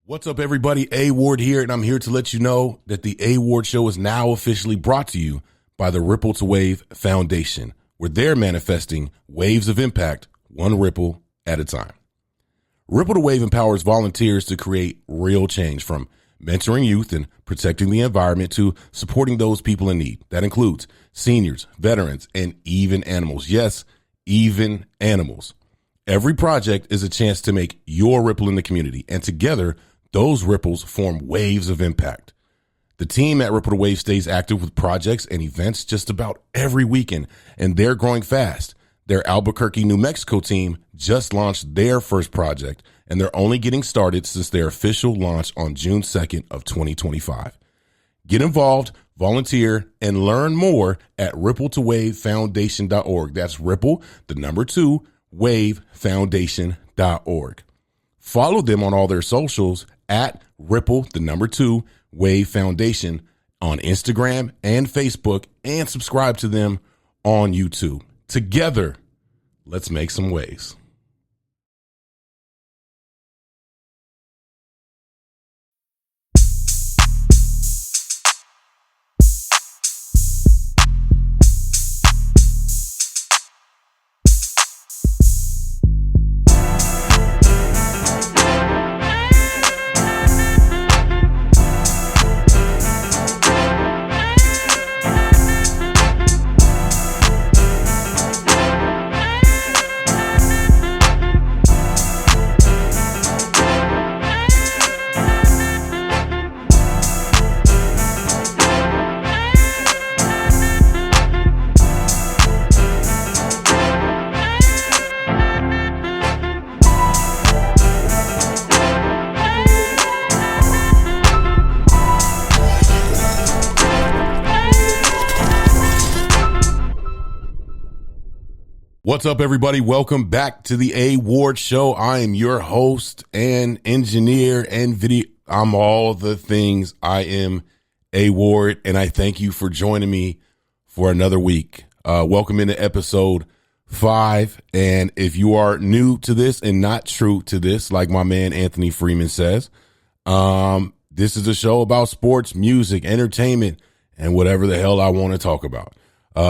What's up, everybody? A Ward here, and I'm here to let you know that the A Ward Show is now officially brought to you by the Ripple to Wave Foundation, where they're manifesting waves of impact, one ripple at a time. Ripple to Wave empowers volunteers to create real change, from mentoring youth and protecting the environment to supporting those people in need. That includes seniors, veterans, and even animals. Yes, even animals. Every project is a chance to make your ripple in the community, and together, those ripples form waves of impact. The team at Ripple to Wave stays active with projects and events just about every weekend, and they're growing fast. Their Albuquerque, New Mexico team just launched their first project, and they're only getting started since their official launch on June 2nd of 2025. Get involved, volunteer, and learn more at rippletowavefoundation.org. That's Ripple, the number 2, wavefoundation.org. Follow them on all their socials at Ripple, the number 2, Wave Foundation on Instagram and Facebook, and subscribe to them on YouTube. Together, let's make some waves. What's up, everybody? Welcome back to the A Ward Show. I am your host and engineer and video. I'm all the things. I am A Ward, and I thank you for joining me for another week. Welcome into episode 5. And if you are new to this and not true to this, like my man Anthony Freeman says, this is a show about sports, music, entertainment, and whatever the hell I want to talk about.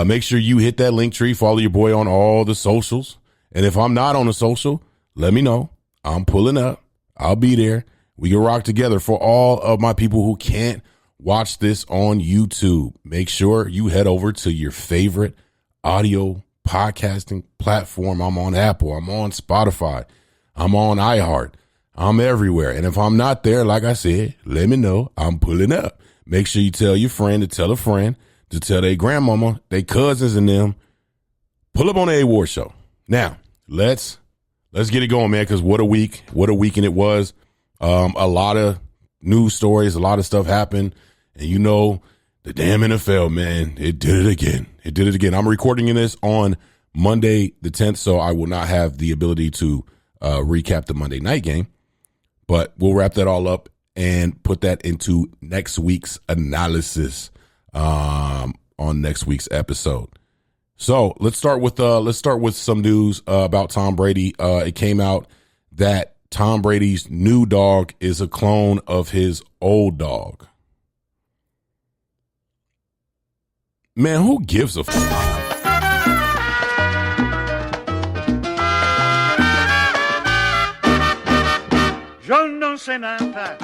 Make sure you hit that link tree, follow your boy on all the socials. And if I'm not on a social, let me know. I'm pulling up. I'll be there. We can rock together. For all of my people who can't watch this on YouTube, make sure you head over to your favorite audio podcasting platform. I'm on Apple. I'm on Spotify. I'm on iHeart. I'm everywhere. And if I'm not there, like I said, let me know. I'm pulling up. Make sure you tell your friend to tell a friend, to tell their grandmama, their cousins, and them. Pull up on the A Ward Show. Now, let's get it going, man, because what a weekend it was. A lot of news stories, a lot of stuff happened. And you know, the damn NFL, man, it did it again. It did it again. I'm recording this on Monday the 10th, so I will not have the ability to recap the Monday night game. But we'll wrap that all up and put that into next week's analysis. On next week's episode. So let's start with some news about Tom Brady. It came out that Tom Brady's new dog is a clone of his old dog. Man, who gives a fuck? Je ne sais même pas.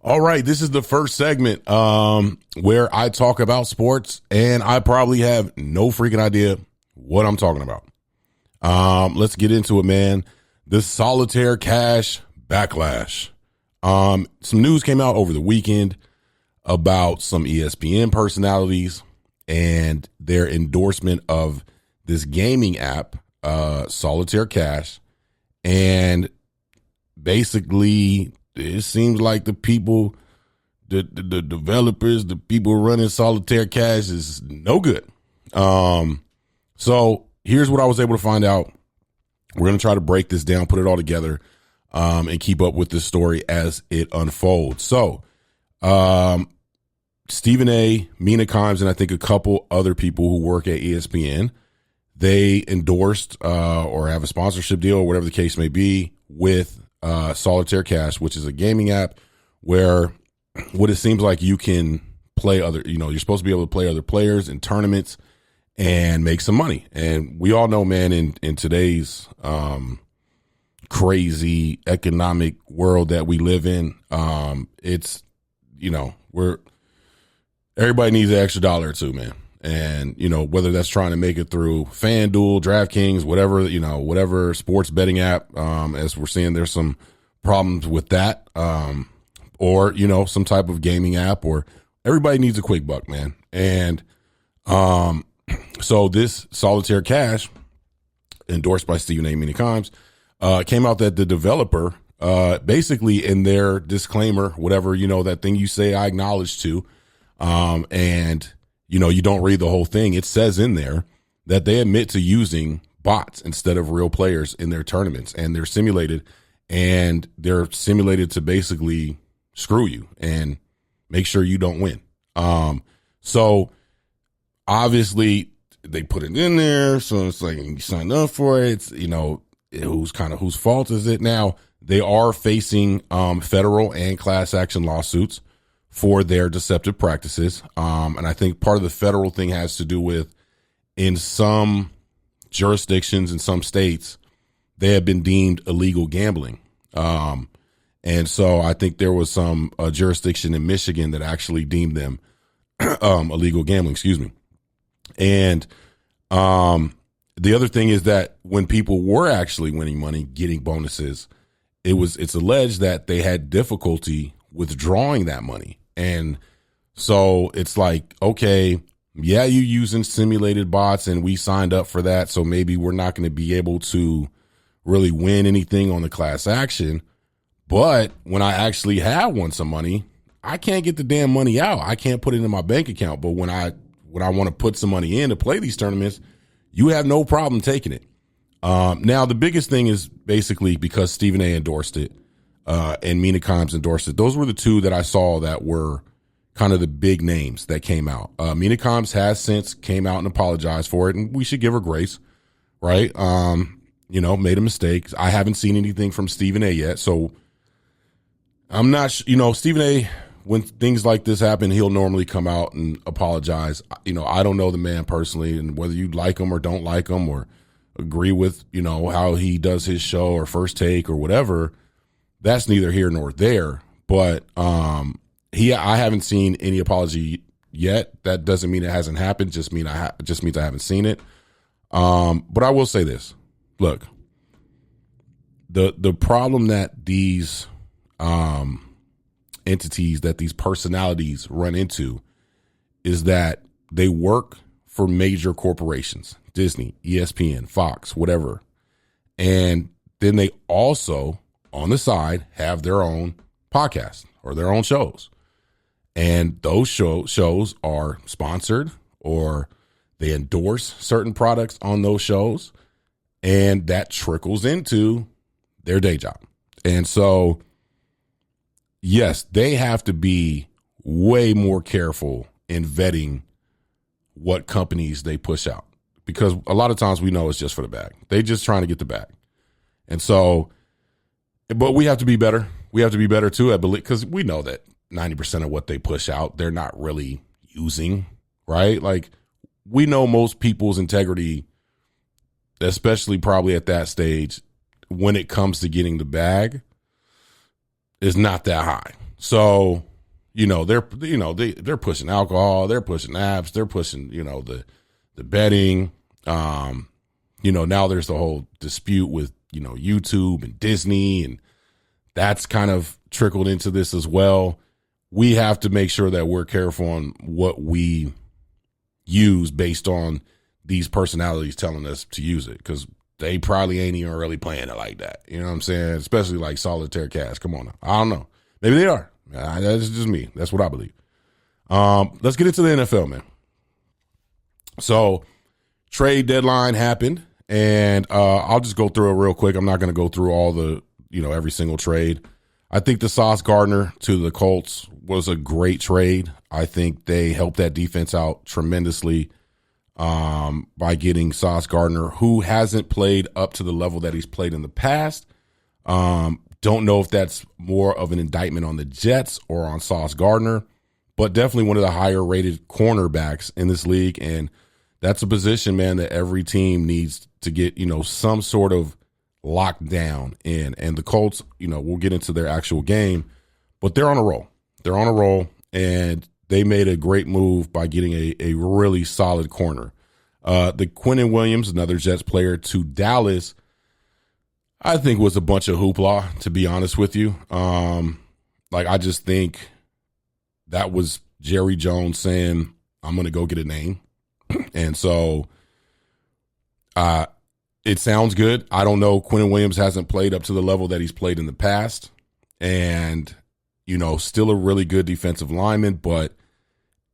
All right, this is the first segment where I talk about sports, and I probably have no freaking idea what I'm talking about. Let's get into it, man. The Solitaire cash backlash. Some news came out over the weekend about some ESPN personalities and their endorsement of this gaming app, Solitaire Cash, and basically it seems like the people, the developers, the people running Solitaire Cash is no good. So here's what I was able to find out. We're going to try to break this down, put it all together, and keep up with this story as it unfolds. So, Stephen A., Mina Kimes, and I think a couple other people who work at ESPN, they endorsed or have a sponsorship deal or whatever the case may be with Solitaire Cash, which is a gaming app where what it seems like you can play other, you're supposed to be able to play other players in tournaments and make some money. And we all know, man, in today's crazy economic world that we live in, it's, everybody needs an extra dollar or two, man. And, whether that's trying to make it through FanDuel, DraftKings, whatever sports betting app, as we're seeing, there's some problems with that, or, some type of gaming app, or everybody needs a quick buck, man. And so this Solitaire Cash, endorsed by Stephen A. many times, came out that the developer, basically in their disclaimer, whatever, that thing you say I acknowledge to, and you don't read the whole thing. It says in there that they admit to using bots instead of real players in their tournaments, and they're simulated to basically screw you and make sure you don't win. So obviously they put it in there. So it's like, you signed up for it. It's, whose fault is it? Now they are facing, federal and class action lawsuits for their deceptive practices. And I think part of the federal thing has to do with, in some jurisdictions, in some states, they have been deemed illegal gambling. And so I think there was some jurisdiction in Michigan that actually deemed them illegal gambling, excuse me. And the other thing is that when people were actually winning money, getting bonuses, it's alleged that they had difficulty withdrawing that money. And so it's like, okay, yeah, you using simulated bots and we signed up for that. So maybe we're not going to be able to really win anything on the class action. But when I actually have won some money, I can't get the damn money out. I can't put it in my bank account. But when I want to put some money in to play these tournaments, you have no problem taking it. Now, the biggest thing is basically because Stephen A. endorsed it, and Mina Kimes endorsed it. Those were the two that I saw that were kind of the big names that came out. Mina Kimes has since came out and apologized for it, and we should give her grace, right? Made a mistake. I haven't seen anything from Stephen A. yet, so I'm not, Stephen A., when things like this happen, he'll normally come out and apologize. I don't know the man personally, and whether you like him or don't like him or agree with, how he does his show or First Take or whatever, that's neither here nor there. But I haven't seen any apology yet. That doesn't mean it hasn't happened. Just means I haven't seen it. But I will say this: look, the problem that these entities, that these personalities run into, is that they work for major corporations, Disney, ESPN, Fox, whatever, and then they also, on the side, have their own podcast or their own shows. And those shows are sponsored, or they endorse certain products on those shows, and that trickles into their day job. And so, yes, they have to be way more careful in vetting what companies they push out, because a lot of times we know it's just for the bag. They just trying to get the bag. And so, but we have to be better. We have to be better too, I believe, because we know that 90% of what they push out, they're not really using, right? Like, we know most people's integrity, especially probably at that stage, when it comes to getting the bag, is not that high. So, they're pushing alcohol, they're pushing apps, they're pushing, the betting. Now there's the whole dispute with, YouTube and Disney, and that's kind of trickled into this as well. We have to make sure that we're careful on what we use based on these personalities telling us to use it, because they probably ain't even really playing it like that. You know what I'm saying? Especially like Solitaire Cash. Come on now. I don't know. Maybe they are. That's just me. That's what I believe. Let's get into the NFL, man. So, trade deadline happened, and I'll just go through it real quick. I'm not going to go through all the, every single trade. I think the Sauce Gardner to the Colts was a great trade. I think they helped that defense out tremendously by getting Sauce Gardner, who hasn't played up to the level that he's played in the past. Don't know if that's more of an indictment on the Jets or on Sauce Gardner, but definitely one of the higher rated cornerbacks in this league. And that's a position, man, that every team needs to get, some sort of lockdown in. And the Colts, we'll get into their actual game, but they're on a roll. They're on a roll, and they made a great move by getting a really solid corner. The Quinnen Williams, another Jets player, to Dallas, I think was a bunch of hoopla, to be honest with you. I just think that was Jerry Jones saying, I'm going to go get a name. And so it sounds good. I don't know. Quinnen Williams hasn't played up to the level that he's played in the past. And, still a really good defensive lineman, but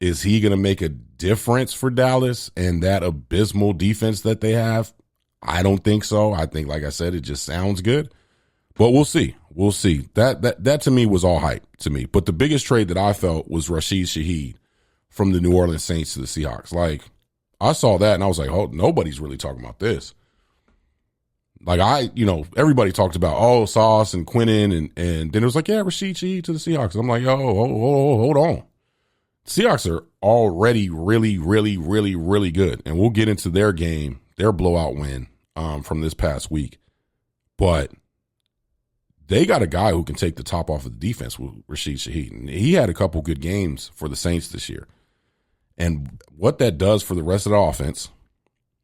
is he going to make a difference for Dallas and that abysmal defense that they have? I don't think so. I think, like I said, it just sounds good, but we'll see. We'll see. That to me was all hype to me. But the biggest trade that I felt was Rashid Shaheed from the New Orleans Saints to the Seahawks. Like, I saw that and I was like, oh, nobody's really talking about this. Like, everybody talked about, Sauce and Quinnen, and then it was like, yeah, Rashid Shaheed to the Seahawks. I'm like, hold on. Seahawks are already really, really, really, really good. And we'll get into their game, their blowout win from this past week. But they got a guy who can take the top off of the defense with Rashid Shaheed. And he had a couple good games for the Saints this year. And what that does for the rest of the offense,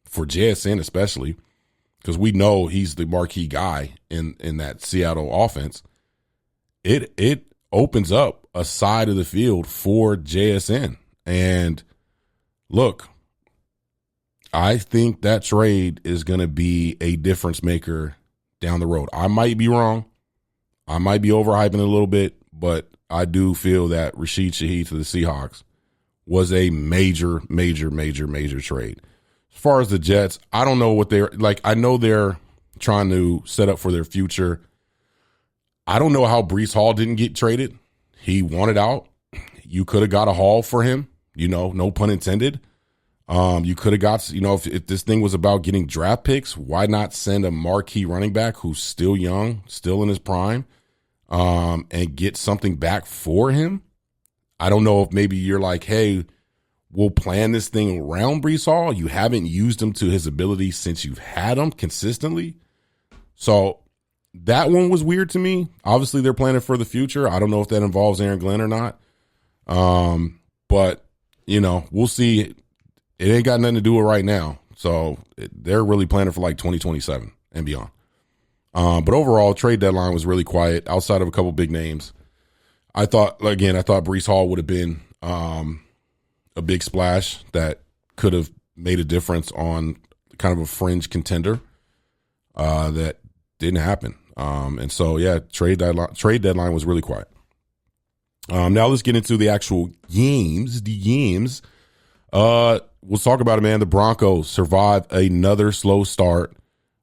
for JSN especially, because we know he's the marquee guy in that Seattle offense, it opens up a side of the field for JSN. And look, I think that trade is going to be a difference maker down the road. I might be wrong. I might be overhyping it a little bit, but I do feel that Rashid Shaheed to the Seahawks was a major, major, major, major trade. As far as the Jets, I don't know what they're like. I know they're trying to set up for their future. I don't know how Breece Hall didn't get traded. He wanted out. You could have got a haul for him, no pun intended. You could have got, if this thing was about getting draft picks, why not send a marquee running back who's still young, still in his prime, and get something back for him? I don't know if maybe you're like, hey, we'll plan this thing around Breece Hall. You haven't used him to his ability since you've had him consistently. So that one was weird to me. Obviously, they're planning for the future. I don't know if that involves Aaron Glenn or not. But, we'll see. It ain't got nothing to do with right now. So they're really planning for like 2027 and beyond. But overall, trade deadline was really quiet outside of a couple big names. I thought Breece Hall would have been a big splash that could have made a difference on kind of a fringe contender. That didn't happen. And so, yeah, trade deadline was really quiet. Now let's get into the actual games. We'll talk about it, man. The Broncos survived another slow start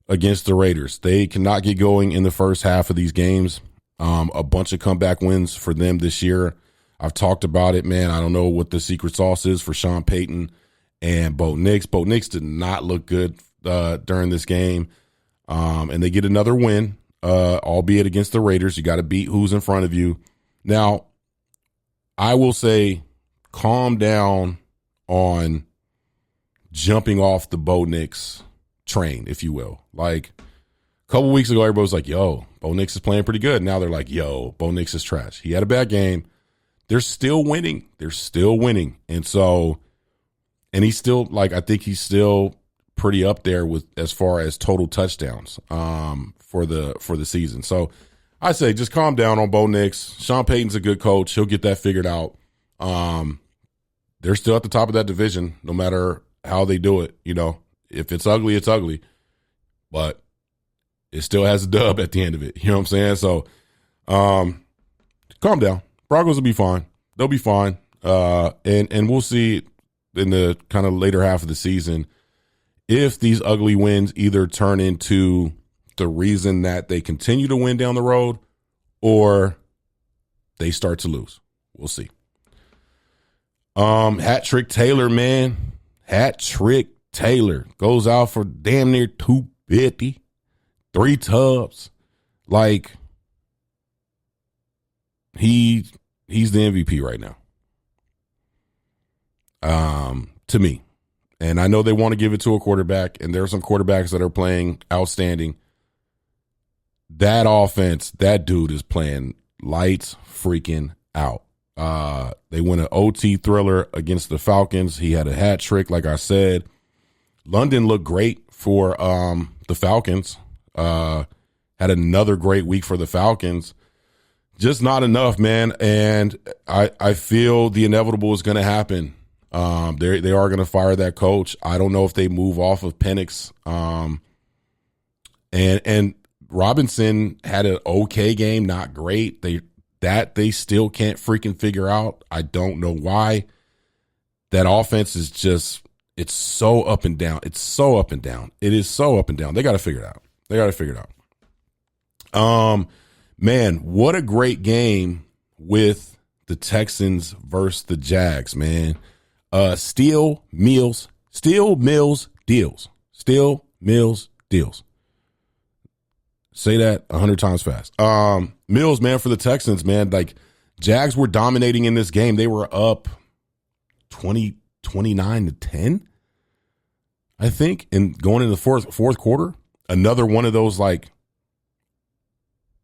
against the Raiders. They cannot get going in the first half of these games. A bunch of comeback wins for them this year. I've talked about it, man. I don't know what the secret sauce is for Sean Payton and Bo Nix. Bo Nix did not look good during this game. And they get another win, albeit against the Raiders. You got to beat who's in front of you. Now, I will say calm down on jumping off the Bo Nix train, if you will. Like a couple weeks ago, everybody was like, yo, Bo Nix is playing pretty good. Now they're like, yo, Bo Nix is trash. He had a bad game. They're still winning. And so, and he's still I think he's still pretty up there with as far as total touchdowns for the season. So I say just calm down on Bo Nix. Sean Payton's a good coach. He'll get that figured out. They're still at the top of that division, no matter how they do it. If it's ugly, it's ugly. But it still has a dub at the end of it. You know what I'm saying? So calm down. Broncos will be fine. They'll be fine. And we'll see in the kind of later half of the season if these ugly wins either turn into the reason that they continue to win down the road or they start to lose. We'll see. Hat trick Taylor, man. Hat trick Taylor goes out for damn near 250, 3 tubs. he's the MVP right now. To me. And I know they want to give it to a quarterback, and there are some quarterbacks that are playing outstanding. That offense, that dude is playing lights freaking out. They win an OT thriller against the Falcons. He had a hat trick, like I said. London looked great for the Falcons. Had another great week for the Falcons. Just not enough, man. And I feel the inevitable is going to happen. They are going to fire that coach. I don't know if they move off of Penix. And Robinson had an okay game, not great. They still can't freaking figure out. I don't know why. That offense is just, it's so up and down. It's so up and down. It is so up and down. They got to figure it out. Man, what a great game with the Texans versus the Jags, man. Steel Mills deals. Say that 100 times fast. Mills, man, for the Texans, man, like Jags were dominating in this game. They were up 29-10, I think, and going into the fourth quarter. Another one of those, like,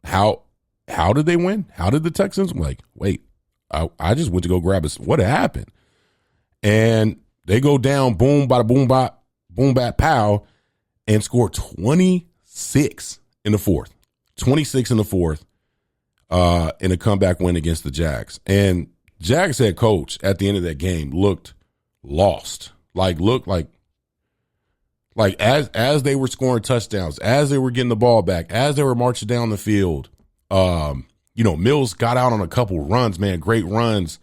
how did they win? How did the Texans? Like, wait, I just went to go grab what happened? And they go down, boom, bada, boom, bop, boom, bat, pow, and score 26 in the fourth. 26 in the fourth in a comeback win against the Jags. And Jags head coach at the end of that game looked lost. Looked like as they were scoring touchdowns, as they were getting the ball back, as they were marching down the field, Mills got out on a couple runs, man, great runs.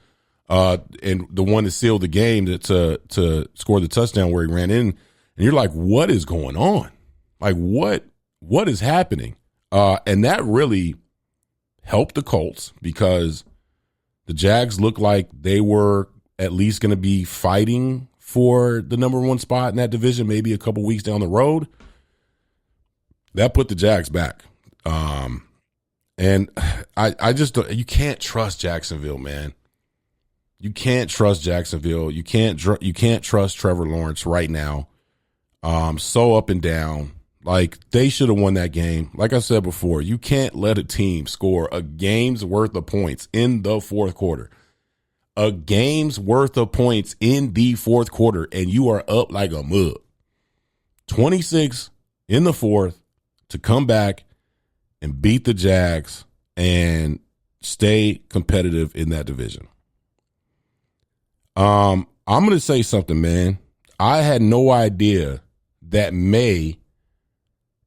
And the one that sealed the game to score the touchdown where he ran in, and you're like, what is going on? Like, what is happening? And that really helped the Colts because the Jags looked like they were at least going to be fighting for the number one spot in that division, maybe a couple weeks down the road. That put the Jags back. And I just don't, you can't trust Jacksonville, man. You can't trust Jacksonville. You can't trust Trevor Lawrence right now. So up and down. Like, they should have won that game. Like I said before, you can't let a team score a game's worth of points in the fourth quarter. A game's worth of points in the fourth quarter, and you are up like a mug. 26 in the fourth to come back and beat the Jags and stay competitive in that division. I'm going to say something, man. I had no idea that May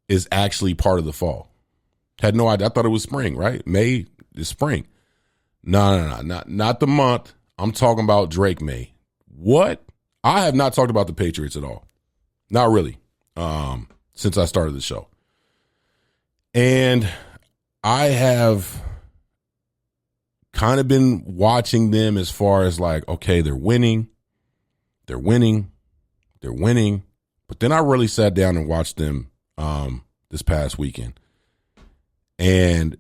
is actually part of the fall. Had no idea. I thought it was spring, right? May is spring. No, not the month. I'm talking about Drake May. What? I have not talked about the Patriots at all. Not really. Since I started the show. And I have kind of been watching them as far as like, okay, they're winning. But then I really sat down and watched them this past weekend. And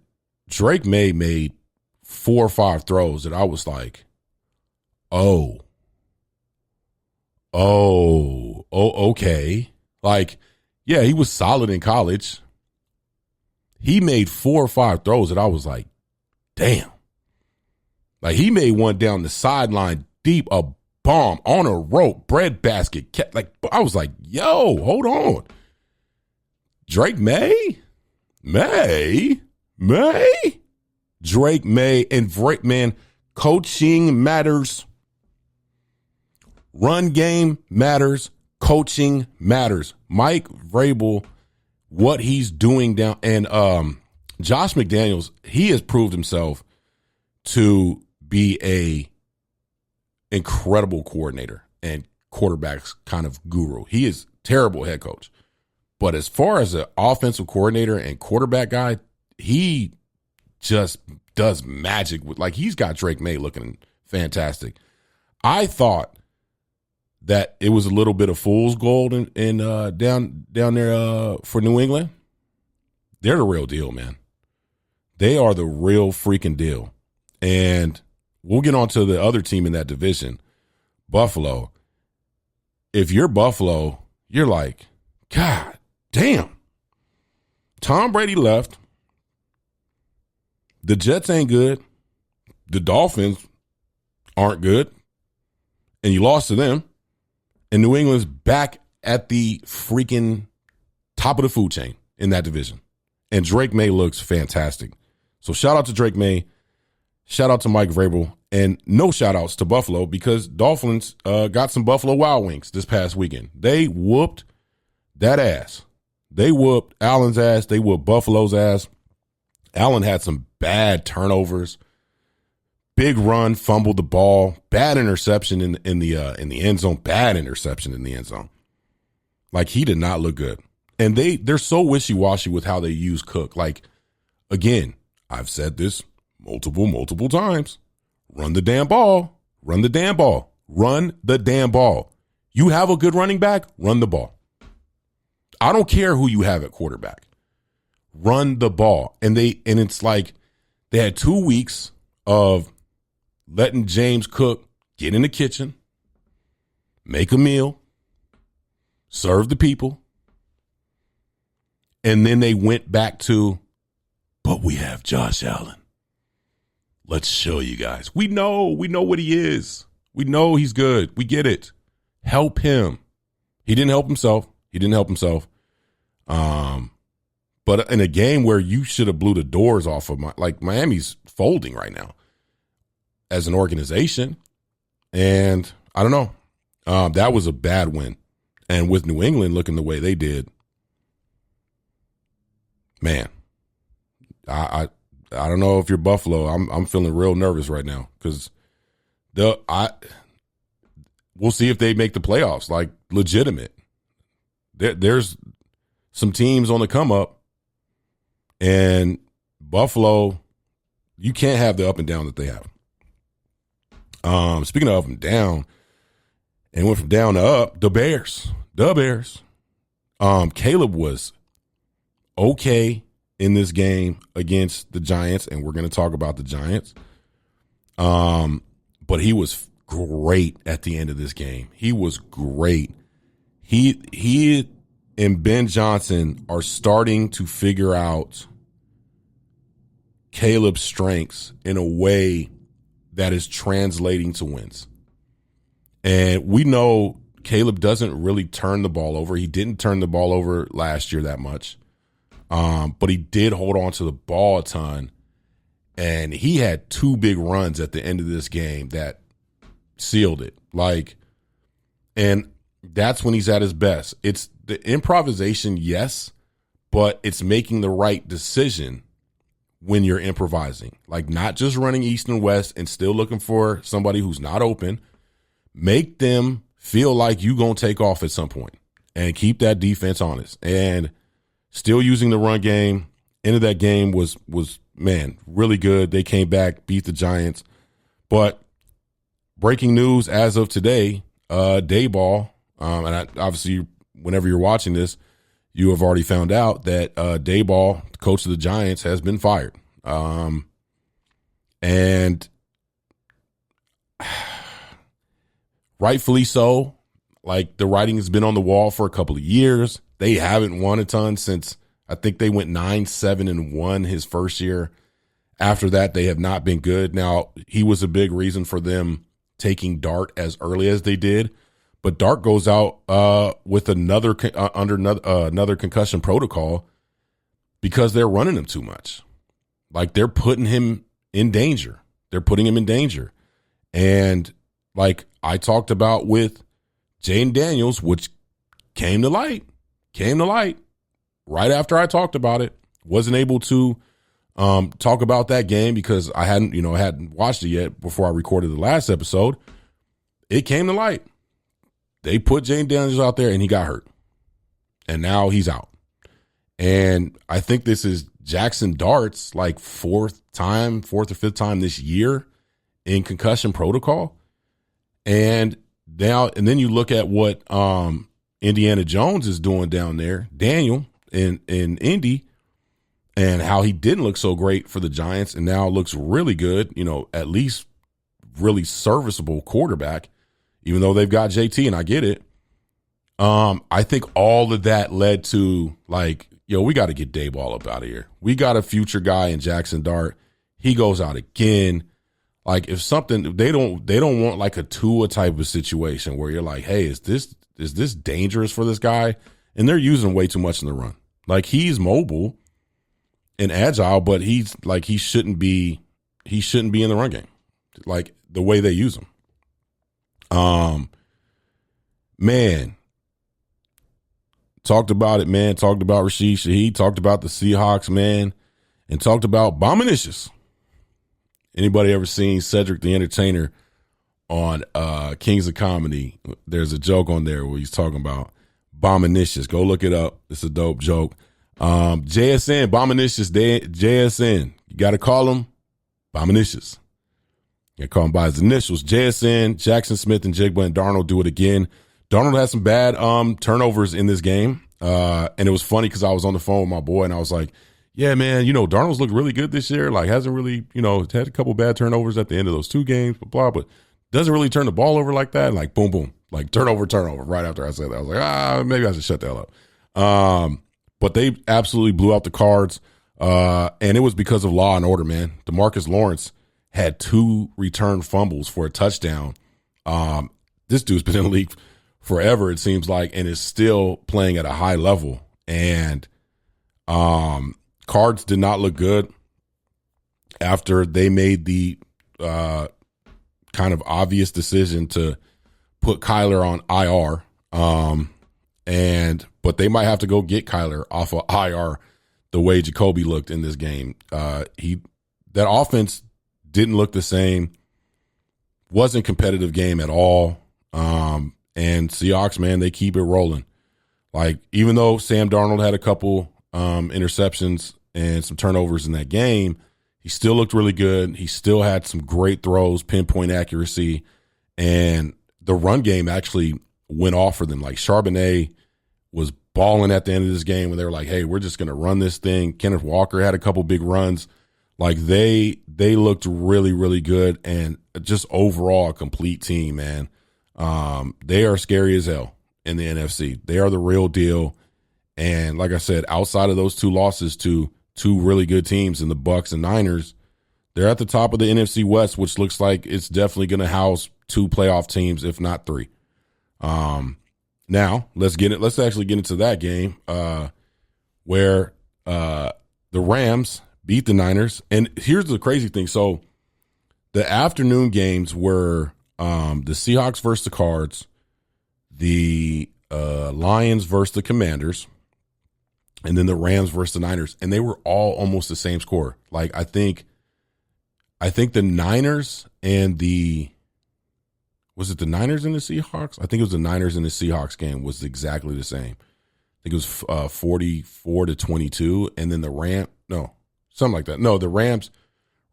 Drake May made 4 or 5 throws that I was like, oh, okay. Like, yeah, he was solid in college. He made 4 or 5 throws that I was like, damn. Like, he made one down the sideline deep, a bomb on a rope, bread basket. Like, I was like, yo, hold on. Drake May? Drake May. And Drake, man, coaching matters. Run game matters. Coaching matters. Mike Vrabel, what he's doing down, and Josh McDaniels, he has proved himself to be a incredible coordinator and quarterbacks kind of guru. He is terrible head coach. But as far as an offensive coordinator and quarterback guy, he just does magic with, like, he's got Drake May looking fantastic. I thought that it was a little bit of fool's gold in down there for New England. They're the real deal, man. They are the real freaking deal. And we'll get on to the other team in that division, Buffalo. If you're Buffalo, you're like, God damn. Tom Brady left. The Jets ain't good. The Dolphins aren't good. And you lost to them. And New England's back at the freaking top of the food chain in that division. And Drake May looks fantastic. So shout out to Drake May. Shout out to Mike Vrabel. And no shout outs to Buffalo because Dolphins got some Buffalo Wild Wings this past weekend. They whooped that ass. They whooped Allen's ass. They whooped Buffalo's ass. Allen had some bad turnovers. Big run, fumbled the ball. Bad interception in the end zone. Bad interception in the end zone. Like, he did not look good. And they're so wishy-washy with how they use Cook. Like, again, I've said this multiple times. Run the damn ball. Run the damn ball. Run the damn ball. You have a good running back, run the ball. I don't care who you have at quarterback. Run the ball. And it's like they had 2 weeks of letting James Cook get in the kitchen, make a meal, serve the people, and then they went back to, but we have Josh Allen. Let's show you guys. We know what he is. We know he's good. We get it. Help him. He didn't help himself. But in a game where you should have blew the doors off of Miami's folding right now as an organization. And I don't know. That was a bad win. And with New England looking the way they did, man, I don't know if you're Buffalo. I'm feeling real nervous right now because we'll see if they make the playoffs, like legitimate. There's some teams on the come up, and Buffalo, you can't have the up and down that they have. Speaking of up and down, and went from down to up, the Bears. Caleb was okay in this game against the Giants, and we're going to talk about the Giants. But he was great at the end of this game. He was great. He and Ben Johnson are starting to figure out Caleb's strengths in a way that is translating to wins. And we know Caleb doesn't really turn the ball over. He didn't turn the ball over last year that much. But he did hold on to the ball a ton. And he had 2 big runs at the end of this game that sealed it. And that's when he's at his best. It's the improvisation, yes, but it's making the right decision when you're improvising. Like, not just running east and west and still looking for somebody who's not open. Make them feel like you going to take off at some point and keep that defense honest. And still using the run game. End of that game was man, really good. They came back, beat the Giants. But breaking news as of today, Dayball, and obviously whenever you're watching this, you have already found out that Dayball, the coach of the Giants, has been fired. And rightfully so. Like, the writing has been on the wall for a couple of years. They haven't won a ton since I think they went 9-7-1 his first year. After that, they have not been good. Now, he was a big reason for them taking Dart as early as they did. But Dart goes out with another concussion protocol because they're running him too much. Like, they're putting him in danger. And like I talked about with Jaden Daniels, which came to light right after I talked about it. Wasn't able to talk about that game because I hadn't watched it yet before I recorded the last episode. It came to light. They put Jaden Daniels out there and he got hurt. And now he's out. And I think this is Jackson Dart's like fourth or fifth time this year in concussion protocol. And then you look at what Indiana Jones is doing down there, Daniel in Indy, and how he didn't look so great for the Giants and now looks really good, at least really serviceable quarterback, even though they've got JT, and I get it. I think all of that led to we got to get Daboll up out of here. We got a future guy in Jackson Dart. He goes out again. Like if something they don't want like a Tua type of situation where you're like, hey, is this dangerous for this guy? And they're using way too much in the run. Like he's mobile and agile, but he shouldn't be in the run game. Like the way they use him. Man. Talked about it, man. Talked about Rashid Shaheed. Talked about the Seahawks, man. And talked about Bominicious. Anybody ever seen Cedric the Entertainer on Kings of Comedy? There's a joke on there where he's talking about Bominicious. Go look it up. It's a dope joke. JSN, Bominicious, JSN. You got to call him Bominicious. You got to call him by his initials. JSN, Jackson Smith, and Jigba and Darnold do it again. Darnold had some bad turnovers in this game, and it was funny because I was on the phone with my boy, and I was like, yeah, man, Darnold's looked really good this year. Like, hasn't really, had a couple bad turnovers at the end of those 2 games, but doesn't really turn the ball over like that. Like, boom, boom, like turnover, right after I said that. I was like, maybe I should shut the hell up. But they absolutely blew out the Cards, and it was because of law and order, man. DeMarcus Lawrence had 2 return fumbles for a touchdown. This dude's been in the league forever, it seems like, and is still playing at a high level. And Cards did not look good after they made the kind of obvious decision to put Kyler on IR. But they might have to go get Kyler off of IR the way Jacoby looked in this game. That offense didn't look the same. Wasn't competitive game at all. And Seahawks, man, they keep it rolling. Like, even though Sam Darnold had a couple interceptions and some turnovers in that game, he still looked really good. He still had some great throws, pinpoint accuracy, and the run game actually went off for them. Like, Charbonnet was balling at the end of this game when they were like, hey, we're just going to run this thing. Kenneth Walker had a couple big runs. Like, they looked really, really good, and just overall a complete team, man. They are scary as hell in the NFC. They are the real deal. And like I said, outside of those 2 losses to 2 really good teams in the Bucks and Niners, they're at the top of the NFC West, which looks like it's definitely going to house 2 playoff teams, if not 3. Now let's actually get into that game, where, the Rams beat the Niners. And here's the crazy thing. So the afternoon games were, the Seahawks versus the Cards, the Lions versus the Commanders, and then the Rams versus the Niners, and they were all almost the same score. Like, I think the Niners and was it the Niners and the Seahawks? I think it was the Niners and the Seahawks game was exactly the same. I think it was 44-22, and then something like that. No, the Rams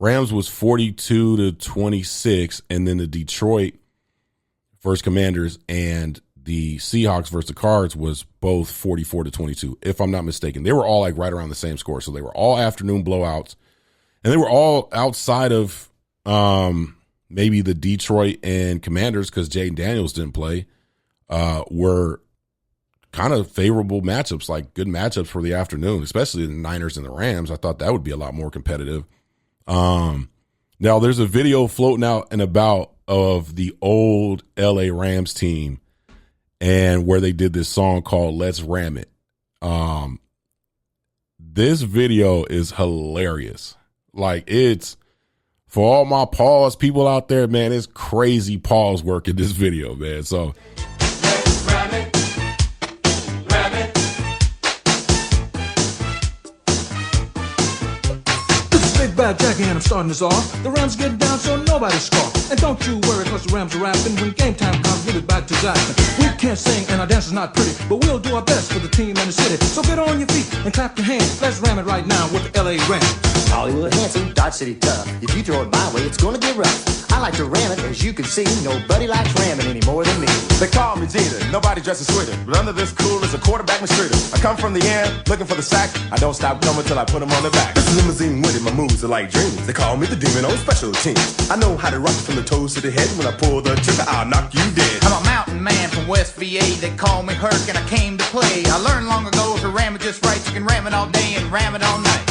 was 42-26, and then the Detroit versus Commanders and the Seahawks versus the Cards was both 44-22, if I'm not mistaken. They were all like right around the same score. So they were all afternoon blowouts, and they were all outside of maybe the Detroit and Commanders, because Jaden Daniels didn't play, were kind of favorable matchups, like good matchups for the afternoon, especially the Niners and the Rams. I thought that would be a lot more competitive. Now there's a video floating out and about of the old LA Rams team, and where they did this song called Let's Ram It. This video is hilarious. Like, it's, for all my pause people out there, man, it's crazy pause work in this video, man. So let's ram it, ram it. This is Big Bad Jackie and I'm starting this off. The Rams get down so nobody score. And don't you worry, cause the Rams are rapping. When game time comes, give it back to Jackson. We can't sing and our dance is not pretty, but we'll do our best for the team and the city. So get on your feet and clap your hands. Let's ram it right now with the LA Rams. Hollywood handsome, Dodge City tough. If you throw it my way, it's gonna get rough. I like to ram it, as you can see. Nobody likes ramming any more than me. They call me Jeter, nobody dresses sweeter. But under this cool is a quarterback mistreater. I come from the air, looking for the sack. I don't stop coming till I put them on the back. This is limousine with it, my moves are like dreams. They call me the demon on special teams. I know how to rock it from the toes to the head. When I pull the trigger, I'll knock you dead. I'm a mountain man from West VA. They call me Herc and I came to play. I learned long ago if you ram it just right, you can ram it all day and ram it all night.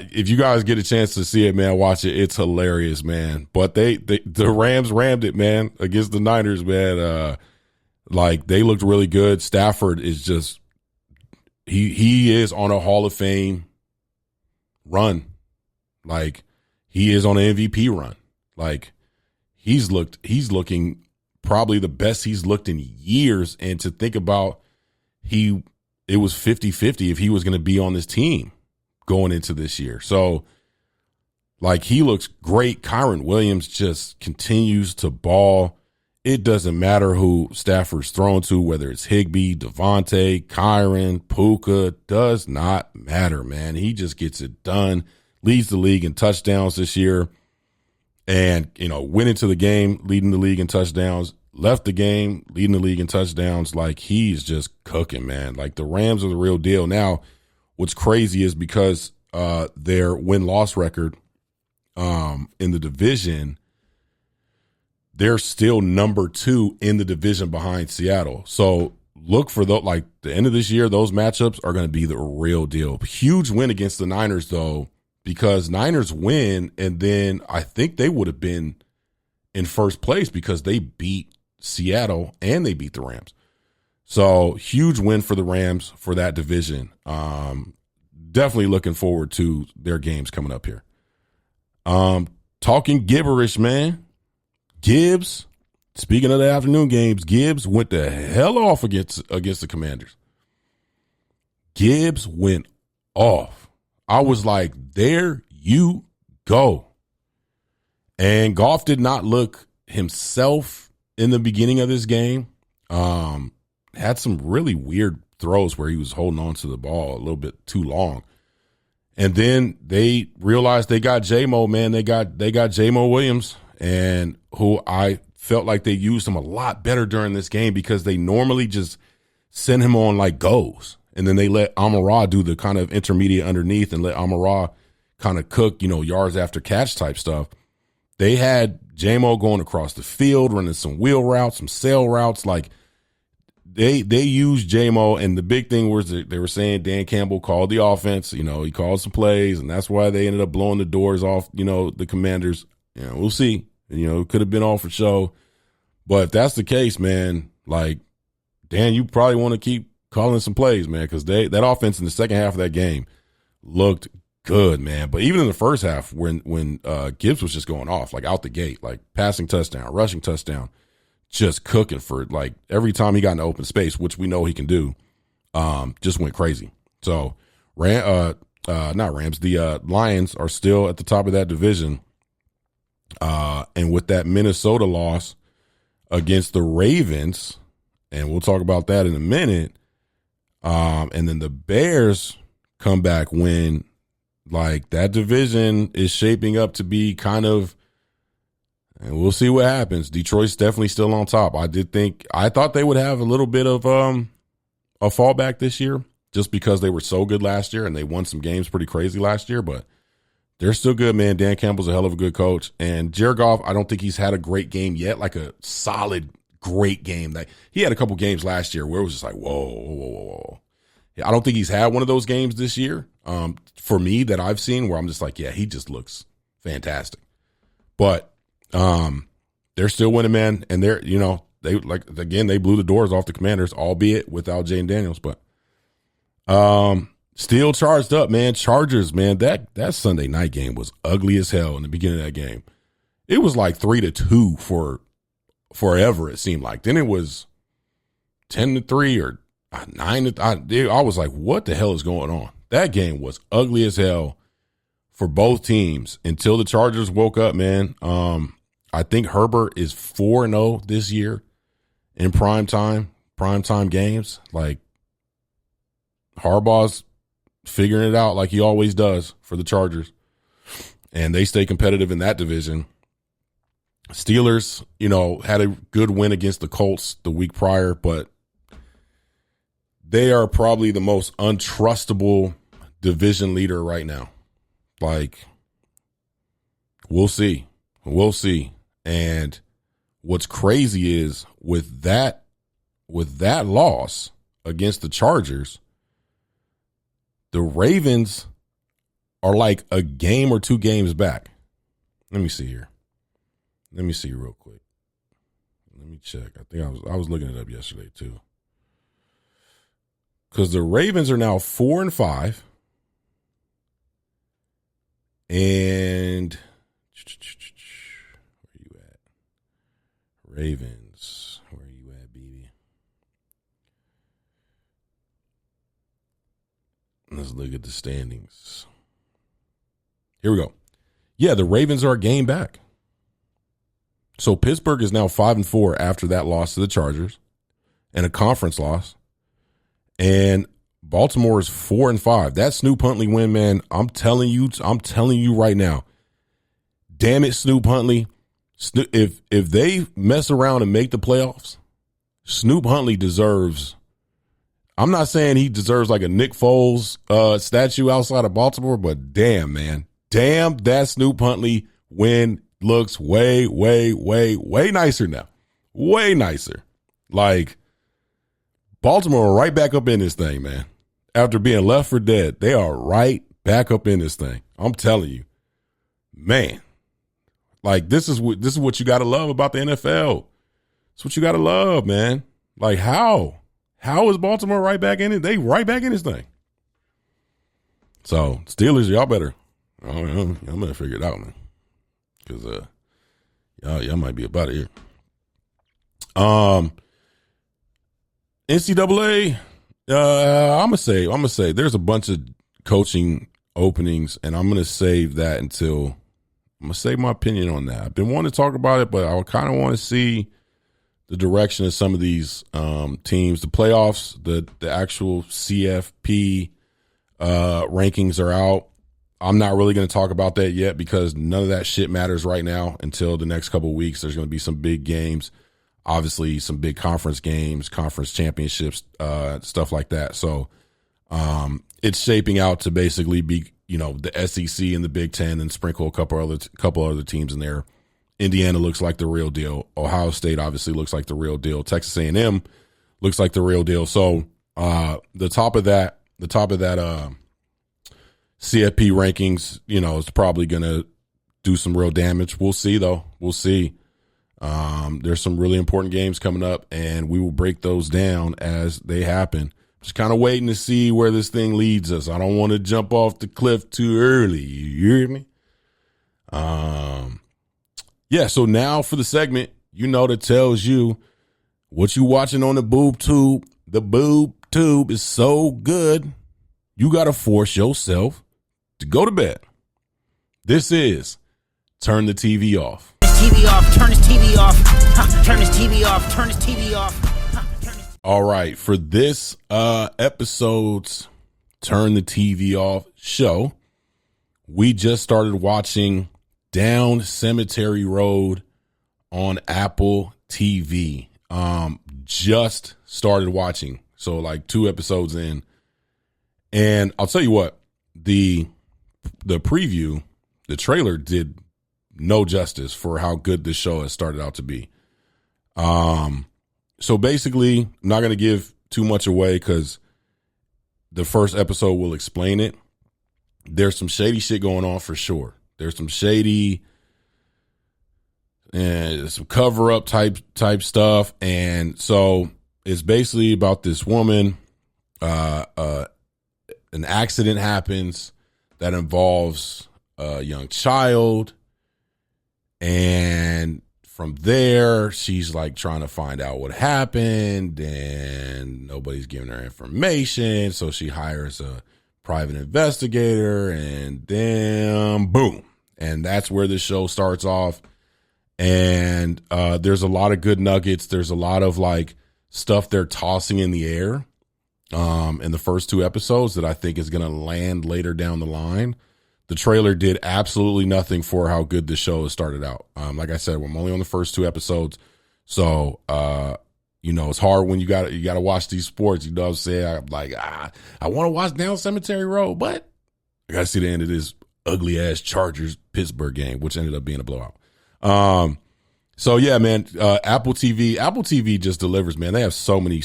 If you guys get a chance to see it, man, watch it. It's hilarious, man. But the Rams rammed it, man, against the Niners, man. Like, they looked really good. Stafford is just he is on a Hall of Fame run. Like, he is on an MVP run. Like, he's looking probably the best he's looked in years. And to think about, it was 50-50 if he was going to be on this team going into this year. So, like, he looks great. Kyron Williams just continues to ball. It doesn't matter who Stafford's thrown to, whether it's Higbee, Devontae, Kyron, Puka, does not matter, man. He just gets it done, leads the league in touchdowns this year, and, went into the game leading the league in touchdowns, left the game leading the league in touchdowns. Like, he's just cooking, man. Like, the Rams are the real deal. Now, what's crazy is because their win-loss record in the division, they're still number 2 in the division behind Seattle. So look for the end of this year, those matchups are going to be the real deal. Huge win against the Niners, though, because Niners win, and then I think they would have been in first place because they beat Seattle and they beat the Rams. So huge win for the Rams for that division. Definitely looking forward to their games coming up here. Talking gibberish, man. Gibbs, speaking of the afternoon games, Gibbs went the hell off against the Commanders. Gibbs went off. I was like, there you go. And Goff did not look himself in the beginning of this game. Had some really weird throws where he was holding on to the ball a little bit too long. And then they realized they got J-Mo, man. They got J-Mo Williams, and who I felt like they used him a lot better during this game because they normally just send him on like goes. And then they let Amon-Ra do the kind of intermediate underneath and let Amon-Ra kind of cook, yards after catch type stuff. They had J-Mo going across the field, running some wheel routes, some sail routes. Like, they used J-Mo, and the big thing was that they were saying Dan Campbell called the offense. He called some plays, and that's why they ended up blowing the doors off, the Commanders. We'll see. It could have been all for show. But if that's the case, man, like, Dan, you probably want to keep calling some plays, man, because that offense in the second half of that game looked good, man. But even in the first half, when Gibbs was just going off, like, out the gate, like, passing touchdown, rushing touchdown, just cooking for, like, every time he got in open space, which we know he can do, just went crazy. So, not Rams, the Lions are still at the top of that division. And with that Minnesota loss against the Ravens, and we'll talk about that in a minute, and then the Bears comeback win, like, that division is shaping up to be kind of, and we'll see what happens. Detroit's definitely still on top. I thought they would have a little bit of a fallback this year just because they were so good last year and they won some games pretty crazy last year, but they're still good, man. Dan Campbell's a hell of a good coach. And Jared Goff, I don't think he's had a great game yet, like a solid, great game. Like, he had a couple games last year where it was just like, whoa. I don't think he's had one of those games this year for me that I've seen where I'm just like, yeah, he just looks fantastic. But they're still winning, man. And they blew the doors off the Commanders, albeit without Jane Daniels. But still charged up, man. Chargers, man, that Sunday night game was ugly as hell in the beginning of that game. It was like 3-2 for forever, it seemed like. Then it was 10-3 or 9. I was like, what the hell is going on? That game was ugly as hell for both teams until the Chargers woke up, man. I think Herbert is 4-0 this year in primetime games. Like, Harbaugh's figuring it out like he always does for the Chargers. and they stay competitive in that division. Steelers, had a good win against the Colts the week prior, but they are probably the most untrustable division leader right now. Like, we'll see. We'll see. And what's crazy is with that loss against the Chargers, the Ravens are like a game or 2 games back. Let me see here. Let me see real quick. Let me check. I think I was looking it up yesterday too. Because the Ravens are now 4-5. And where you at? Ravens. Where you at, baby? Let's look at the standings. Here we go. Yeah, the Ravens are a game back. So Pittsburgh is now 5-4 after that loss to the Chargers and a conference loss. And Baltimore is 4-5. That Snoop Huntley win, man, I'm telling you right now. Damn it, Snoop Huntley. If they mess around and make the playoffs, Snoop Huntley deserves, I'm not saying he deserves like a Nick Foles statue outside of Baltimore, but damn, man. Damn, that Snoop Huntley win looks way, way, way, way nicer now. Way nicer. Like, Baltimore are right back up in this thing, man. After being left for dead, they are right back up in this thing. I'm telling you. Man. Like, this is what you got to love about the NFL. It's what you got to love, man. Like, how? How is Baltimore right back in it? They right back in this thing. So, Steelers, y'all better. I'm going to figure it out, man. Because y'all might be about it here. NCAA, I'm gonna say there's a bunch of coaching openings, and I'm gonna save that until I'm gonna save my opinion on that. I've been wanting to talk about it, but I kind of want to see the direction of some of these teams. The playoffs, the actual CFP rankings are out. I'm not really going to talk about that yet because none of that shit matters right now until the next couple of weeks. There's going to be some big games, obviously some big conference games, conference championships, stuff like that. So it's shaping out to basically be, the SEC and the Big Ten and sprinkle a couple other teams in there. Indiana looks like the real deal. Ohio State obviously looks like the real deal. Texas A&M looks like the real deal. So the top of that CFP rankings, is probably going to do some real damage. We'll see, though. We'll see. There's some really important games coming up, and we will break those down as they happen. Just kind of waiting to see where this thing leads us. I don't want to jump off the cliff too early. You hear me? Yeah, so now for the segment, that tells you what you watching on the boob tube. The boob tube is so good, you got to force yourself to go to bed. This is Turn the TV Off. TV off, turn his TV off, turn his TV off, turn his TV off. All right, for this episode's Turn the TV Off show, we just started watching Down Cemetery Road on Apple TV. Just started watching, so like 2 episodes in. And I'll tell you what, the preview, the trailer did no justice for how good this show has started out to be. So basically, I'm not going to give too much away because the first episode will explain it. There's some shady shit going on for sure. There's some shady and some cover up type stuff. And so it's basically about this woman, an accident happens that involves a young child, and from there she's like trying to find out what happened, and nobody's giving her information, so she hires a private investigator, and then boom, and that's where the show starts off. And there's a lot of good nuggets. There's a lot of like stuff they're tossing in the air in the first 2 episodes that I think is going to land later down the line. the trailer did absolutely nothing for how good the show has started out. Like I said, I'm only on the first 2 episodes. So, it's hard when you got to watch these sports. You know what I'm saying? I'm like, I want to watch Down Cemetery Road, but I got to see the end of this ugly ass Chargers Pittsburgh game, which ended up being a blowout. So yeah, man, Apple TV just delivers, man. They have so many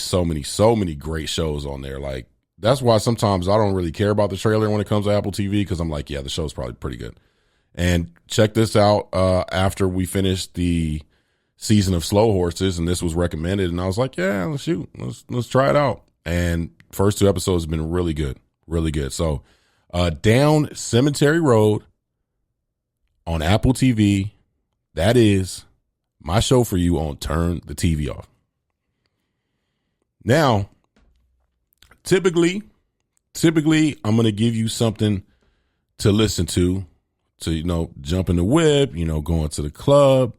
great shows on there. Like, that's why sometimes I don't really care about the trailer when it comes to Apple TV, because I'm like, yeah, the show's probably pretty good. And check this out. After we finished the season of Slow Horses, and this was recommended, and I was like, yeah, let's try it out. And first 2 episodes have been really good. So, Down Cemetery Road on Apple TV. That is my show for you on Turn the TV Off. Now, typically, I'm going to give you something to listen to, jump in the whip, going to the club.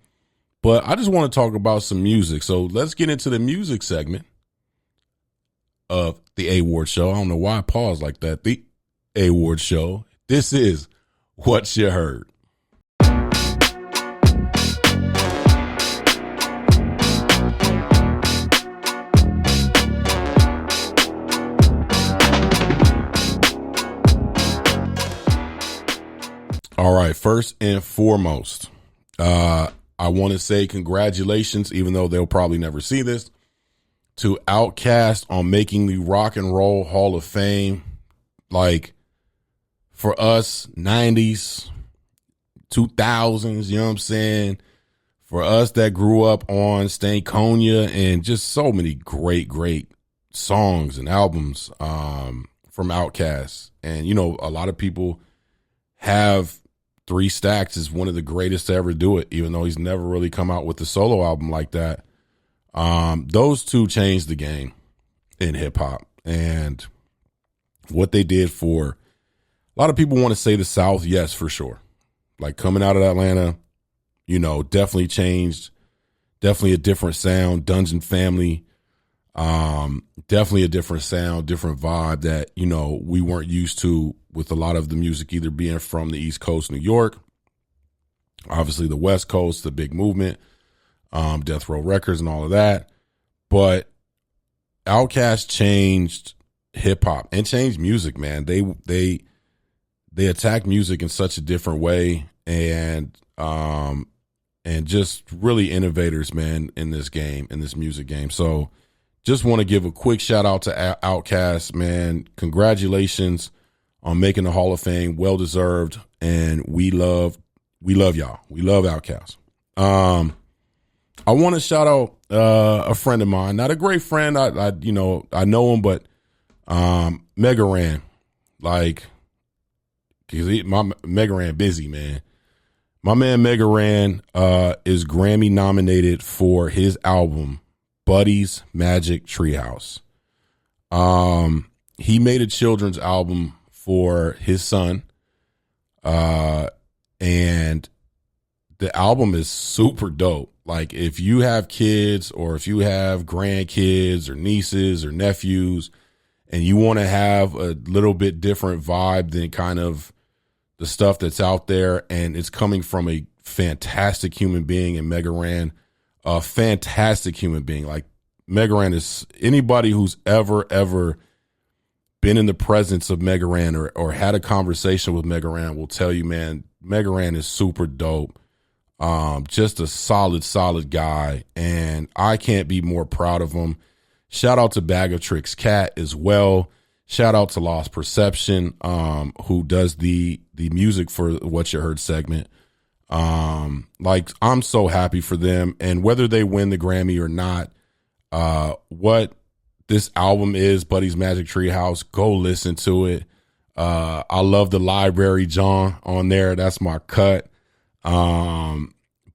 But I just want to talk about some music. So let's get into the music segment of the A-Ward Show. I don't know why I paused like that. The A-Ward Show. This is What You Heard. All right, first and foremost, I want to say congratulations, even though they'll probably never see this, to Outkast on making the Rock and Roll Hall of Fame. Like, for us, 90s, 2000s, you know what I'm saying? For us that grew up on Stankonia and just so many great songs and albums from Outkast. And, a lot of people have 3 Stacks as one of the greatest to ever do it, even though he's never really come out with a solo album like that. Those 2 changed the game in hip hop, and what they did for a lot of people want to say the South. Yes, for sure. Like, coming out of Atlanta, definitely changed, definitely a different sound. Dungeon Family, definitely a different sound, different vibe that, we weren't used to with a lot of the music either being from the East Coast, New York, obviously the West Coast, the big movement, Death Row Records and all of that. But Outkast changed hip hop and changed music, man. They attack music in such a different way, and just really innovators, man, in this game, in this music game. So just want to give a quick shout out to Outkast, man. Congratulations on making the Hall of Fame. Well deserved. And we love y'all. We love Outkast. I want to shout out a friend of mine, not a great friend. I know him, but Mega Ran, like, my Mega Ran busy, man. My man Mega Ran is Grammy nominated for his album Buddy's Magic Treehouse. He made a children's album for his son, and the album is super dope. Like, if you have kids or if you have grandkids or nieces or nephews and you want to have a little bit different vibe than kind of the stuff that's out there, and it's coming from a fantastic human being in Mega Ran, a fantastic human being. Like, Mega Ran is, anybody who's ever been in the presence of Mega Ran or had a conversation with Mega Ran will tell you, man, Mega Ran is super dope. Just a solid guy, and I can't be more proud of him. Shout out to Bag of Tricks Cat as well. Shout out to Lost Perception, who does the music for What You Heard segment. Like, I'm so happy for them, and whether they win the Grammy or not, what this album is, Buddy's Magic Treehouse, go listen to it. I love the Library John on there. That's my cut.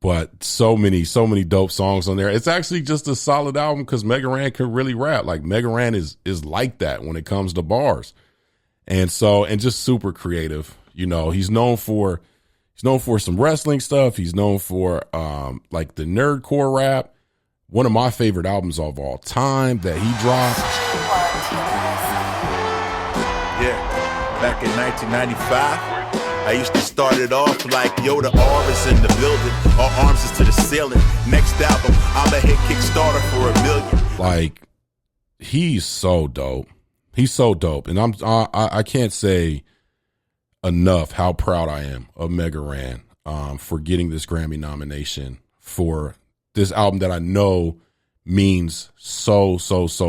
But so many dope songs on there. It's actually just a solid album because Mega Ran can really rap. Like, Mega Ran is like that when it comes to bars. And just super creative. He's known for some wrestling stuff. He's known for like the nerdcore rap. One of my favorite albums of all time that he dropped. Yeah, back in 1995, I used to start it off like, yo, the R is in the building. Our arms is to the ceiling. Next album, I'll hit Kickstarter for $1 million. Like, he's so dope. He's so dope. And I can't say enough how proud I am of Mega Ran for getting this Grammy nomination for this album that I know means so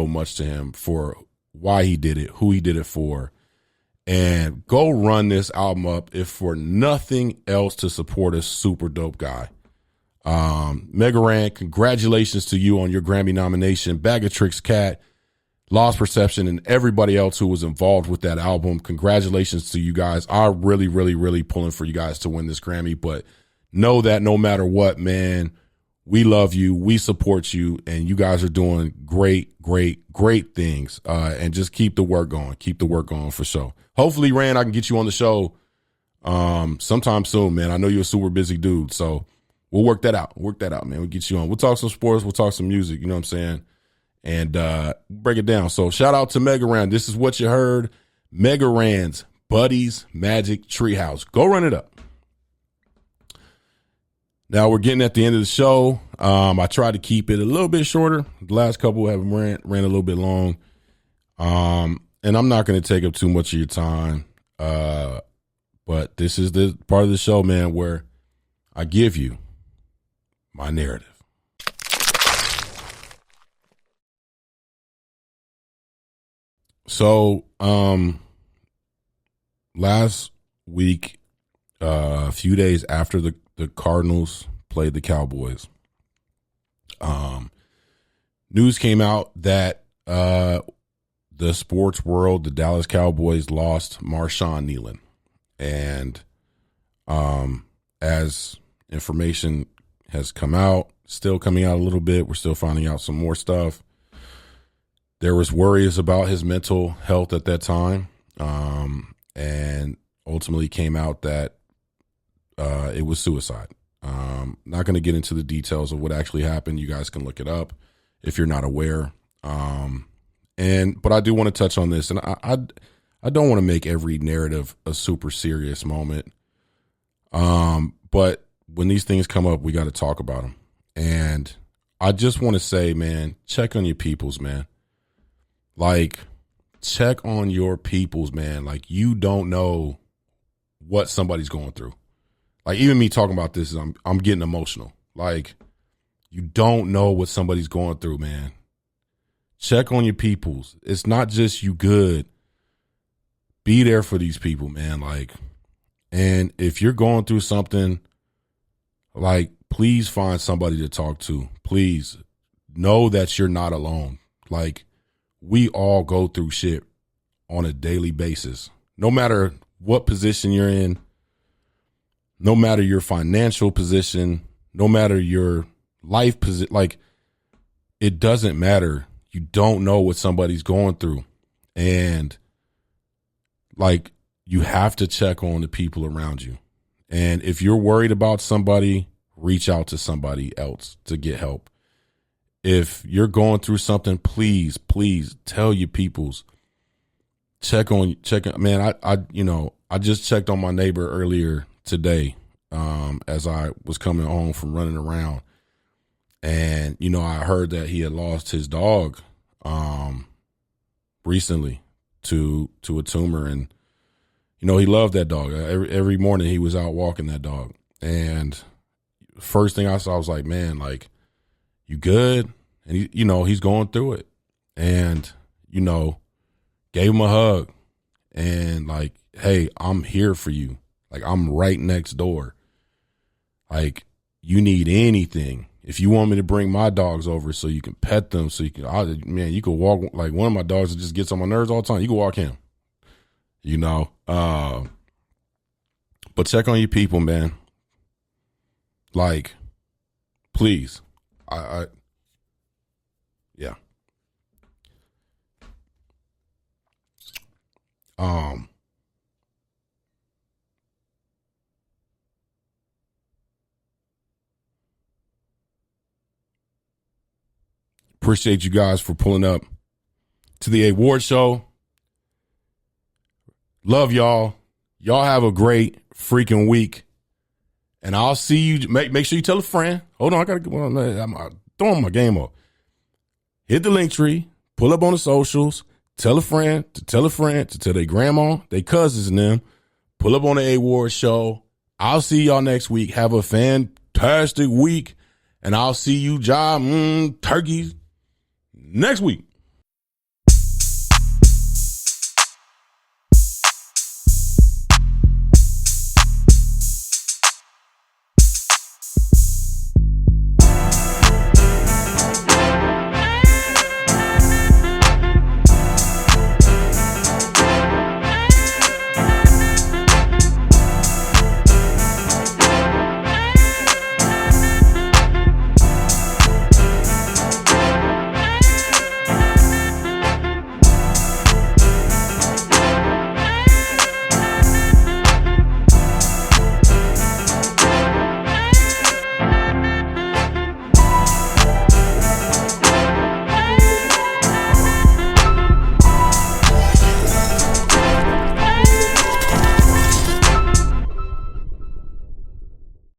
much to him, for why he did it, who he did it for. And go run this album up, if for nothing else, to support a super dope guy. Mega Ran, congratulations to you on your Grammy nomination. Bag of Tricks Cat, Lost Perception, and everybody else who was involved with that album. Congratulations to you guys. I'm really pulling for you guys to win this Grammy, but know that no matter what, man, we love you, we support you, and you guys are doing great things. And just keep the work going. Keep the work going for sure. Hopefully, Ran, I can get you on the show sometime soon, man. I know you're a super busy dude, so we'll work that out. Man. We'll get you on. We'll talk some sports. We'll talk some music. You know what I'm saying? And break it down. So shout out to Mega Ran. This is what you heard. Mega Ran's Buddy's Magic Treehouse. Go run it up. Now we're getting at the end of the show. I tried to keep it a little bit shorter. The last couple have ran a little bit long. And I'm not going to take up too much of your time. But this is the part of the show, man, where I give you my narrative. So, last week, a few days after the Cardinals played the Cowboys, news came out that the sports world, the Dallas Cowboys, lost Marshawn Kneeland. And as information has come out, still coming out a little bit, we're still finding out some more stuff. There was worries about his mental health at that time, and ultimately came out that it was suicide. Not going to get into the details of what actually happened. You guys can look it up if you're not aware. But I do want to touch on this, and I don't want to make every narrative a super serious moment. But when these things come up, we got to talk about them. And I just want to say, man, check on your peoples, man. Like, check on your peoples, man. Like, you don't know what somebody's going through. Like, even me talking about this, I'm getting emotional. Like, you don't know what somebody's going through, man. Check on your peoples. It's not just you good. Be there for these people, man. Like, and if you're going through something, like, please find somebody to talk to. Please know that you're not alone. Like, we all go through shit on a daily basis. No matter what position you're in, no matter your financial position, no matter your life position, like, it doesn't matter. You don't know what somebody's going through. And, like, you have to check on the people around you. And if you're worried about somebody, reach out to somebody else to get help. If you're going through something, please tell your peoples. Check on, man. I just checked on my neighbor earlier today, as I was coming home from running around, and I heard that he had lost his dog, recently to a tumor, and he loved that dog. Every morning he was out walking that dog, and first thing I saw, I was like, man, like, you good? And he's going through it, and gave him a hug, and like, hey, I'm here for you. Like, I'm right next door. Like, you need anything. If you want me to bring my dogs over so you can pet them, so you can walk, like, one of my dogs that just gets on my nerves all the time, you can walk him. But check on your people, man. Like, please. Yeah. Appreciate you guys for pulling up to the award show. Love y'all. Y'all have a great freaking week. And I'll see you. Make sure you tell a friend. Hold on, I'm throwing my game off. Hit the link tree. Pull up on the socials. Tell a friend to tell a friend to tell their grandma, their cousins, and them. Pull up on the A-Ward show. I'll see y'all next week. Have a fantastic week. And I'll see you, turkeys, next week.